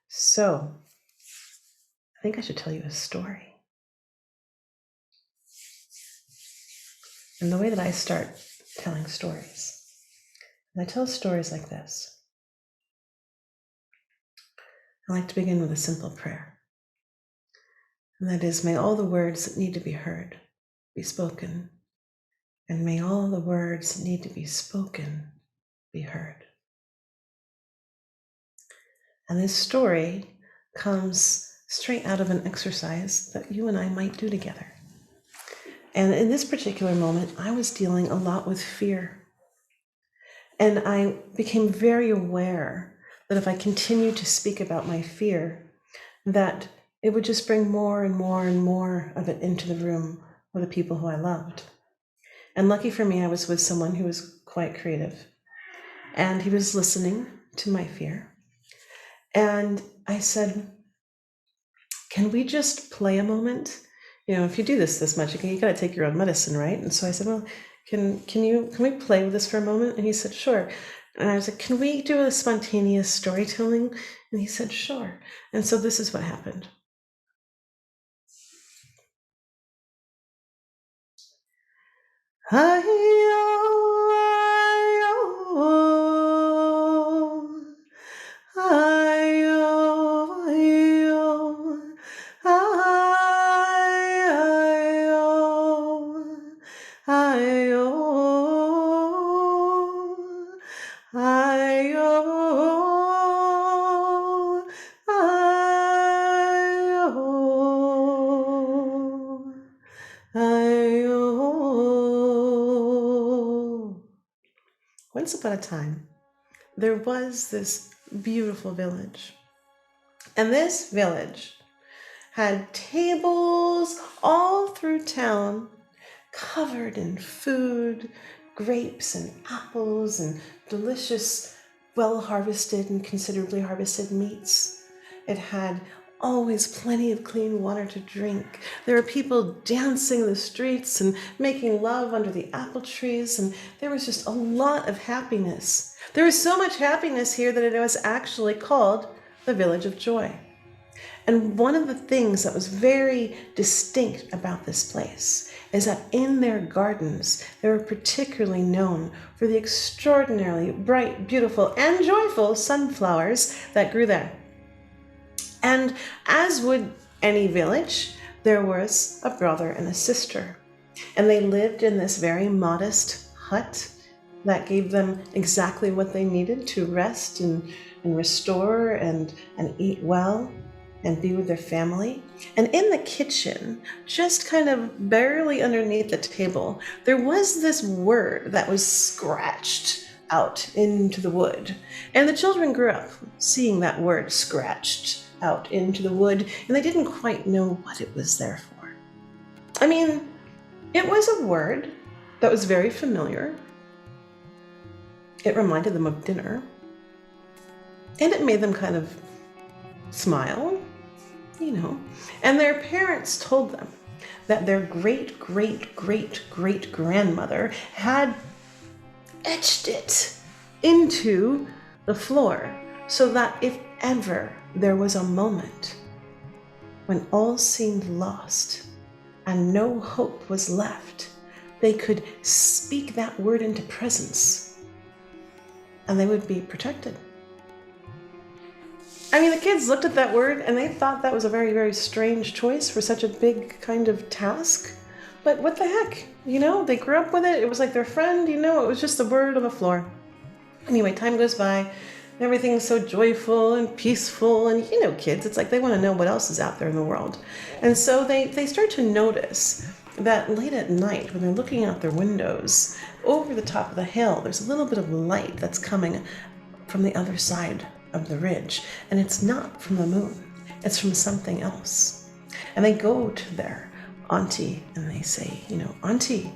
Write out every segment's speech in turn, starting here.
So, I think I should tell you a story. And the way that I start telling stories, and I tell stories like this. I like to begin with a simple prayer. And that is, may all the words that need to be heard be spoken, and may all the words that need to be spoken be heard. And this story comes straight out of an exercise that you and I might do together. And in this particular moment, I was dealing a lot with fear. And I became very aware that if I continued to speak about my fear, that it would just bring more and more and more of it into the room with the people who I loved. And lucky for me, I was with someone who was quite creative. And he was listening to my fear. And I said, can we just play a moment? If you do this much, you got to take your own medicine, right? And so I said, well, can we play with this for a moment? And he said, sure. And I was like, can we do a spontaneous storytelling? And he said, sure. And so this is what happened. Once upon a time, there was this beautiful village. And this village had tables all through town covered in food, grapes and apples and delicious, well-harvested and considerably harvested meats. It had always plenty of clean water to drink. There were people dancing in the streets and making love under the apple trees, and there was just a lot of happiness. There was so much happiness here that it was actually called the Village of Joy. And one of the things that was very distinct about this place is that in their gardens, they were particularly known for the extraordinarily bright, beautiful, and joyful sunflowers that grew there. And as would any village, there was a brother and a sister. And they lived in this very modest hut that gave them exactly what they needed to rest and restore and eat well and be with their family. And in the kitchen, just kind of barely underneath the table, there was this word that was scratched out into the wood. And the children grew up seeing that word scratched out into the wood, and they didn't quite know what it was there for. I mean, it was a word that was very familiar. It reminded them of dinner. And it made them kind of smile, And their parents told them that their great-great-great-great-grandmother had etched it into the floor so that if ever there was a moment when all seemed lost and no hope was left, they could speak that word into presence and they would be protected. I mean, the kids looked at that word and they thought that was a very, very strange choice for such a big kind of task. But what the heck? They grew up with it. It was like their friend, it was just the word on the floor. Anyway, time goes by. Everything's so joyful and peaceful. And kids, it's like they want to know what else is out there in the world. And so they start to notice that late at night, when they're looking out their windows, over the top of the hill, there's a little bit of light that's coming from the other side of the ridge. And it's not from the moon. It's from something else. And they go to their auntie and they say, Auntie,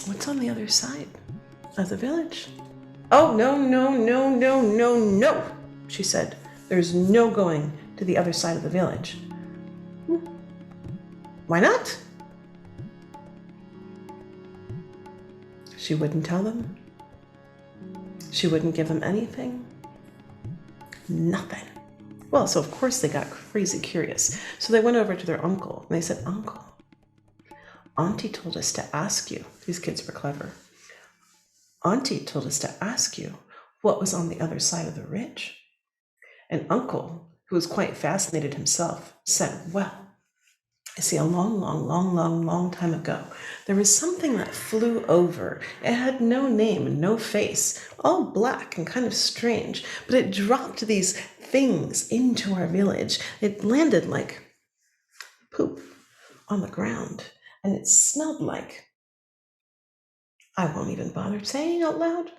what's on the other side of the village? Oh, no, she said. There's no going to the other side of the village. Why not? She wouldn't tell them. She wouldn't give them anything. Nothing. Well, so of course they got crazy curious. So they went over to their uncle and they said, "Uncle, Auntie told us to ask you," these kids were clever, "Auntie told us to ask you what was on the other side of the ridge." And Uncle, who was quite fascinated himself, said, "Well, I see, a long time ago, there was something that flew over. It had no name and no face, all black and kind of strange, but it dropped these things into our village. It landed like poop on the ground, and it smelled like, I won't even bother saying out loud.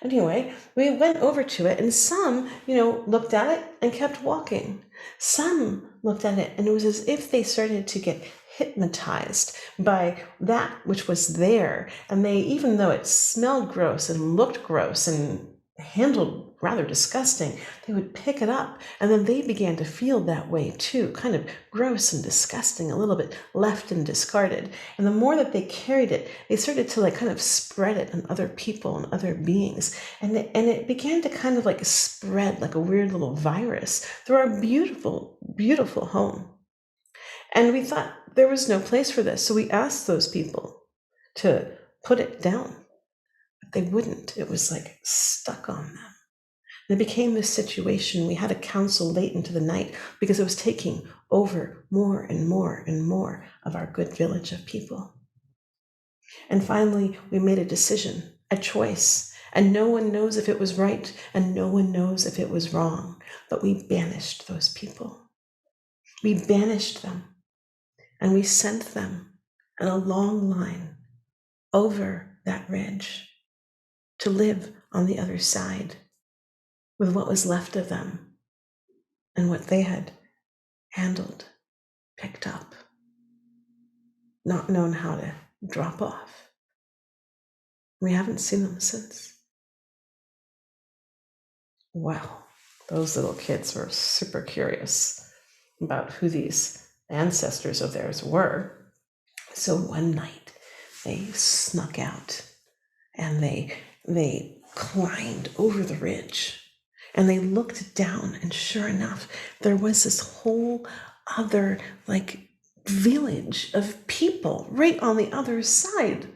Anyway, we went over to it, and some, looked at it and kept walking. Some looked at it, and it was as if they started to get hypnotized by that which was there. And they, even though it smelled gross and looked gross and handled rather disgusting, they would pick it up, and then they began to feel that way too, kind of gross and disgusting, a little bit left and discarded. And the more that they carried it, they started to kind of spread it on other people and other beings, and it began to kind of spread like a weird little virus through our beautiful, beautiful home. And we thought there was no place for this, so we asked those people to put it down. They wouldn't. It was stuck on them. And it became this situation. We had a council late into the night because it was taking over more and more and more of our good village of people. And finally, we made a decision, a choice, and no one knows if it was right and no one knows if it was wrong, but we banished those people. We banished them, and we sent them in a long line over that ridge to live on the other side with what was left of them and what they had handled, picked up, not known how to drop off. We haven't seen them since. Well, those little kids were super curious about who these ancestors of theirs were. So one night they snuck out and they climbed over the ridge, and they looked down, and sure enough, there was this whole other village of people right on the other side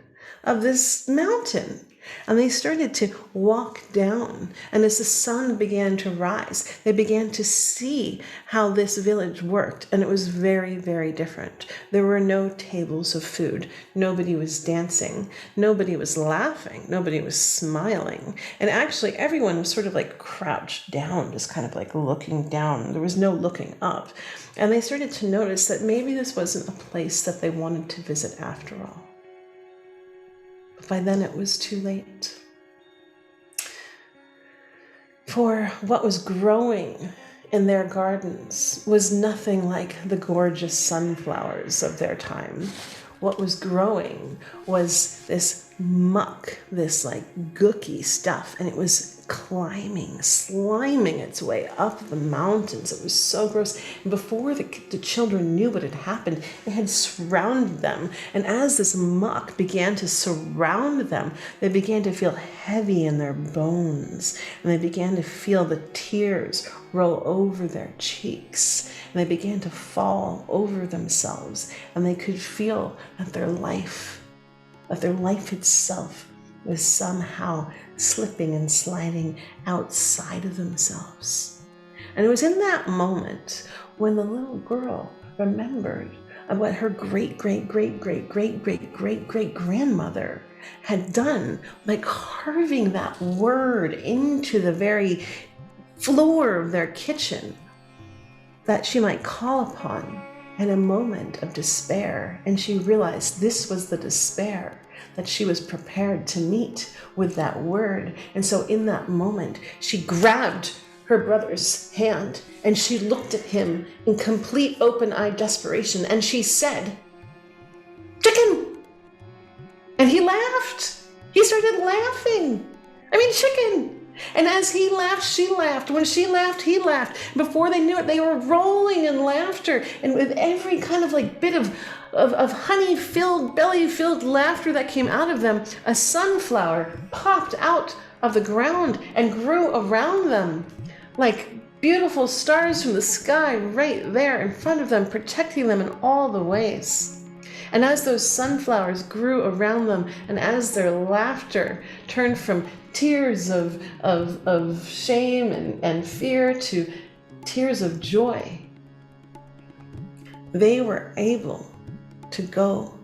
of this mountain. And they started to walk down, and as the sun began to rise, they began to see how this village worked, and it was very, very different. There were no tables of food. Nobody was dancing. Nobody was laughing. Nobody was smiling. And actually, everyone was sort of crouched down, just kind of looking down. There was no looking up. And they started to notice that maybe this wasn't a place that they wanted to visit after all. By then it was too late. For what was growing in their gardens was nothing like the gorgeous sunflowers of their time. What was growing was this muck, this gooky stuff, and it was sliming its way up the mountains. It was so gross. And before the children knew what had happened, it had surrounded them. And as this muck began to surround them, they began to feel heavy in their bones, and they began to feel the tears roll over their cheeks, and they began to fall over themselves, and they could feel that their life itself was somehow slipping and sliding outside of themselves. And it was in that moment when the little girl remembered of what her great-great-great-great-great-great-great-grandmother had done by carving that word into the very floor of their kitchen that she might call upon in a moment of despair. And she realized this was the despair that she was prepared to meet with that word. And so in that moment, she grabbed her brother's hand and she looked at him in complete open-eyed desperation, and she said, "Chicken!" And he laughed. He started laughing. Chicken. And as he laughed, she laughed. When she laughed, he laughed. Before they knew it, they were rolling in laughter. And with every kind of bit of honey-filled, belly-filled laughter that came out of them, a sunflower popped out of the ground and grew around them like beautiful stars from the sky right there in front of them, protecting them in all the ways. And as those sunflowers grew around them, and as their laughter turned from tears of shame and fear to tears of joy, they were able to go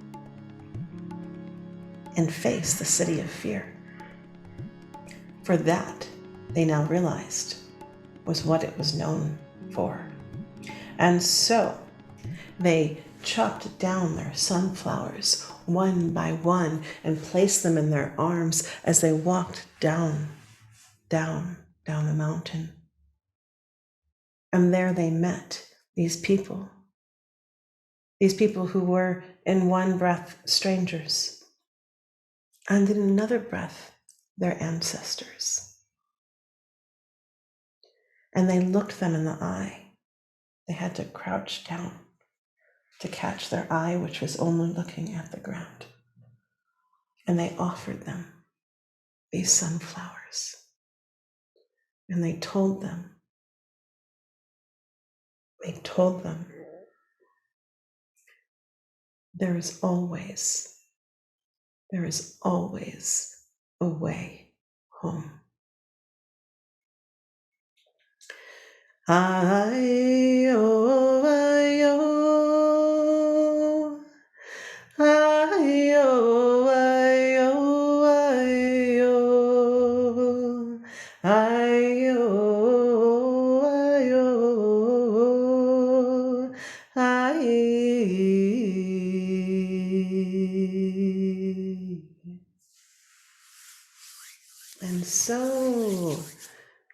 and face the city of fear. For that, they now realized, was what it was known for. And so they chopped down their sunflowers one by one and placed them in their arms as they walked down the mountain. And there they met these people who were in one breath strangers, and in another breath their ancestors. And they looked them in the eye. They had to crouch down to catch their eye, which was only looking at the ground. And they offered them these sunflowers. And they told them, there is always a way home. Ayo, ayo, ayo, ayo, ayo, ayo, ayo, ayo. And so,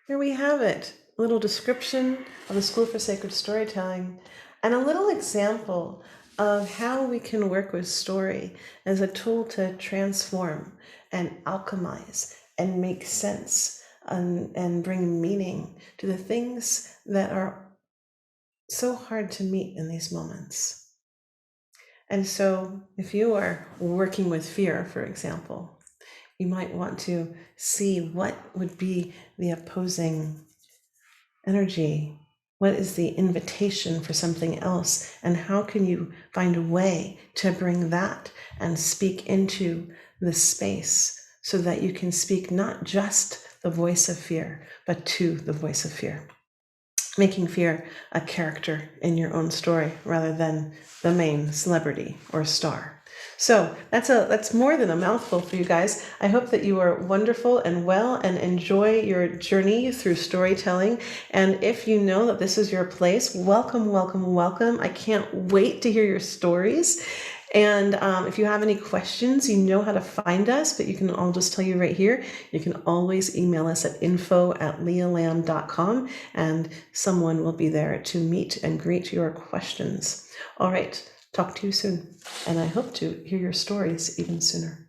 here we have it. A little description of the School for Sacred Storytelling and a little example of how we can work with story as a tool to transform and alchemize and make sense and bring meaning to the things that are so hard to meet in these moments. And so if you are working with fear, for example, you might want to see what would be the opposing energy. What is the invitation for something else? And how can you find a way to bring that and speak into the space so that you can speak not just the voice of fear, but to the voice of fear, making fear a character in your own story rather than the main celebrity or star. So that's more than a mouthful for you guys. I hope that you are wonderful and well and enjoy your journey through storytelling. And if you know that this is your place, welcome, welcome, welcome. I can't wait to hear your stories. And if you have any questions, you know how to find us, but I'll just tell you right here, you can always email us at info@lealam.com and someone will be there to meet and greet your questions. All right. Talk to you soon, and I hope to hear your stories even sooner.